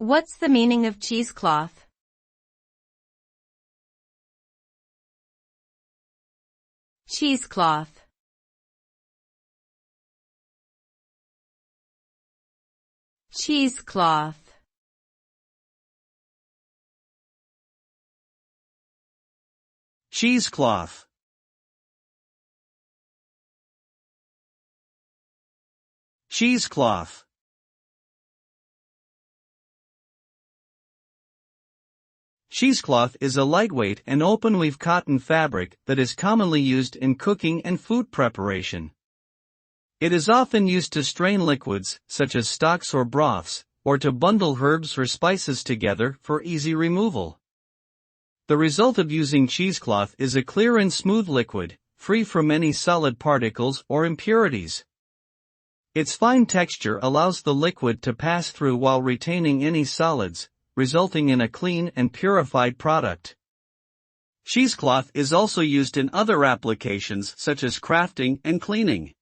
What's the meaning of cheesecloth? Cheesecloth. Cheesecloth. Cheesecloth. Cheesecloth. Cheesecloth is a lightweight and open-weave cotton fabric that is commonly used in cooking and food preparation. It is often used to strain liquids, such as stocks or broths, or to bundle herbs or spices together for easy removal. The result of using cheesecloth is a clear and smooth liquid, free from any solid particles or impurities. Its fine texture allows the liquid to pass through while retaining any solids, resulting in a clean and purified product. Cheesecloth is also used in other applications such as crafting and cleaning.